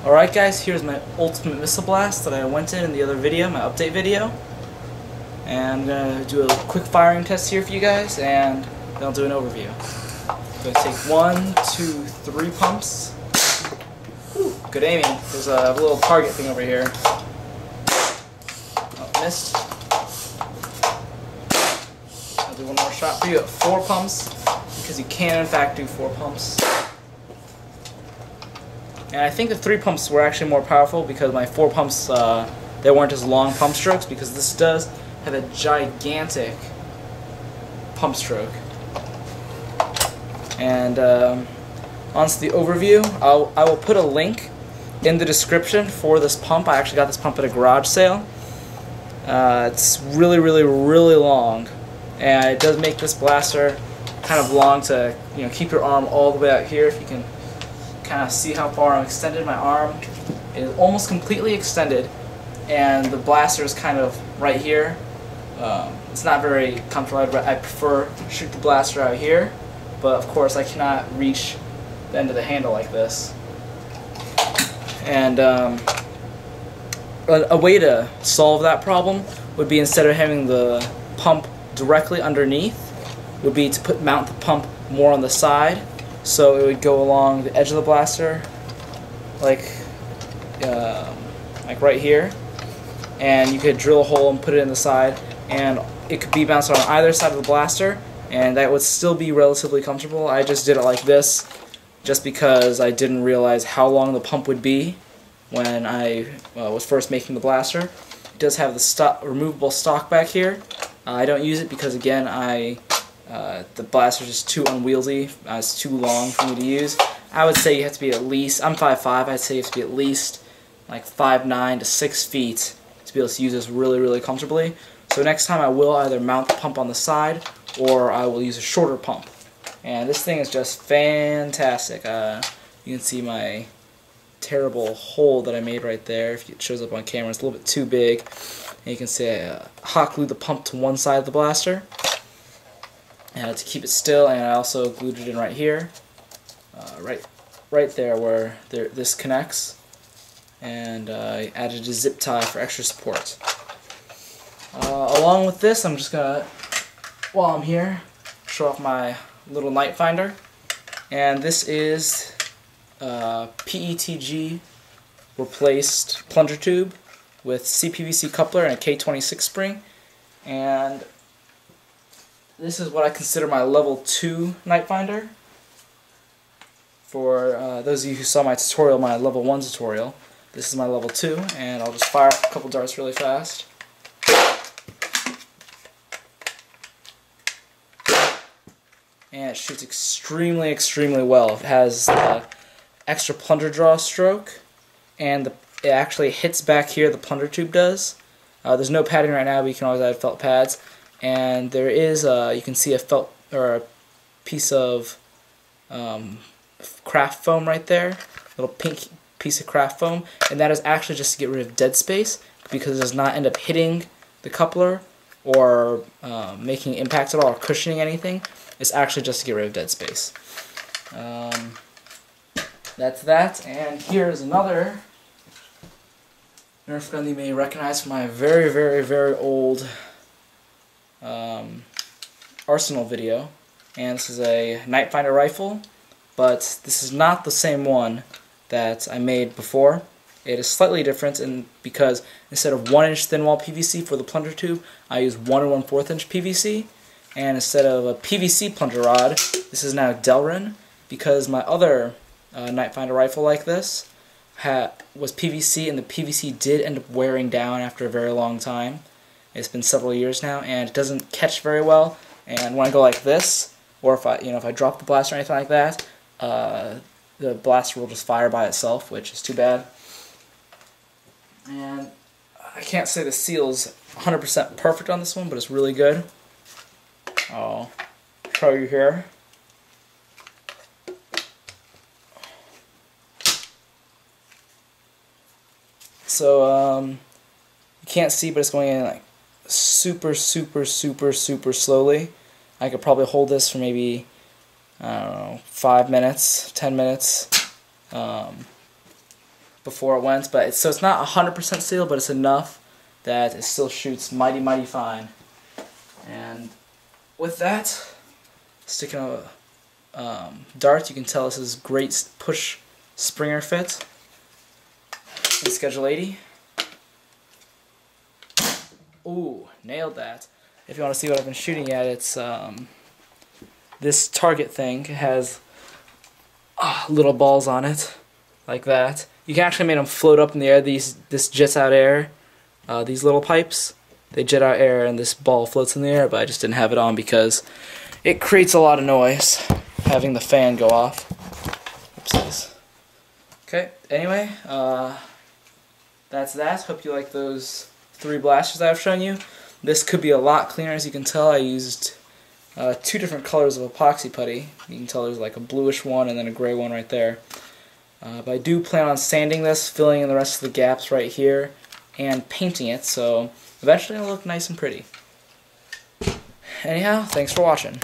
Alright guys, here's my ultimate missile blast that I went in the other video, my update video. And I'm going to do a quick firing test here for you guys, and then I'll do an overview. So I take 1, 2, 3 pumps. Whew, good aiming. There's a little target thing over here. Oh, missed. I'll do one more shot for you at 4 pumps, because you can in fact do 4 pumps. And I think the 3 pumps were actually more powerful because my 4 pumps, they weren't as long pump strokes, because this does have a gigantic pump stroke. And on to the overview. I will put a link in the description for this pump. I actually got this pump at a garage sale. It's really long, and it does make this blaster kind of long to keep your arm all the way out here. If you can kind of see how far I'm extended, my arm is almost completely extended, and the blaster is kind of right here. It's not very comfortable. I prefer to shoot the blaster out here, but of course I cannot reach the end of the handle like this. And a way to solve that problem would be, instead of having the pump directly underneath, would be to mount the pump more on the side, so it would go along the edge of the blaster, like right here, and you could drill a hole and put it in the side, and it could be mounted on either side of the blaster, and that would still be relatively comfortable. I just did it like this just because I didn't realize how long the pump would be when I was first making the blaster. It does have the removable stock back here. I don't use it because, again, the blaster is just too unwieldy. It's too long for me to use. I would say you have to be at least, I'm 5'5", I'd say you have to be at least like 5'9" to 6 feet to be able to use this really comfortably. So next time I will either mount the pump on the side, or I will use a shorter pump. And this thing is just fantastic. You can see my terrible hole that I made right there. If it shows up on camera, it's a little bit too big. And you can see I hot glued the pump to one side of the blaster to keep it still, and I also glued it in right here, right there where this connects, and I added a zip tie for extra support. Along with this, I'm just gonna, while I'm here, show off my little Nite finder, and this is PETG replaced plunger tube with CPVC coupler and a K26 spring, and this is what I consider my level 2 Nite finder. For those of you who saw my tutorial, my level 1 tutorial, this is my level 2, and I'll just fire a couple darts really fast. And it shoots extremely well. It has extra plunger draw stroke, and it actually hits back here, the plunger tube does. There's no padding right now, but you can always add felt pads. And there is, you can see a felt, or a piece of craft foam right there, a little pink piece of craft foam, and that is actually just to get rid of dead space, because it does not end up hitting the coupler or making impacts at all or cushioning anything. It's actually just to get rid of dead space. That's that, and here's another Nerf gun you may recognize from my very old Arsenal video, and this is a Nite finder rifle, but this is not the same one that I made before. It is slightly different because instead of 1-inch thin wall PVC for the plunger tube, I use 1 1/4 inch PVC, and instead of a PVC plunger rod, this is now Delrin, because my other Nite finder rifle like this was PVC, and the PVC did end up wearing down after a very long time. It's been several years now, and it doesn't catch very well. And when I go like this, or if I drop the blaster or anything like that, the blaster will just fire by itself, which is too bad. And I can't say the seal's 100% perfect on this one, but it's really good. I'll show you here. So you can't see, but it's going in like super slowly. I could probably hold this for maybe, I don't know, 5 minutes, 10 minutes. before it went, but so it's not 100% sealed, but it's enough that it still shoots mighty, mighty fine. And with that, sticking a dart, you can tell this is great push springer fit. The Schedule 80. Ooh, nailed that. If you want to see what I've been shooting at, it's this target thing has little balls on it, like that. You can actually make them float up in the air. This jets out air. These little pipes, they jet out air, and this ball floats in the air. But I just didn't have it on because it creates a lot of noise having the fan go off. Oopsies. Okay. Anyway, that's that. Hope you like those 3 blasters that I've shown you. This could be a lot cleaner. As you can tell, I used 2 different colors of epoxy putty. You can tell there's like a bluish one and then a gray one right there. But I do plan on sanding this, filling in the rest of the gaps right here, and painting it, so eventually it'll look nice and pretty. Anyhow, thanks for watching.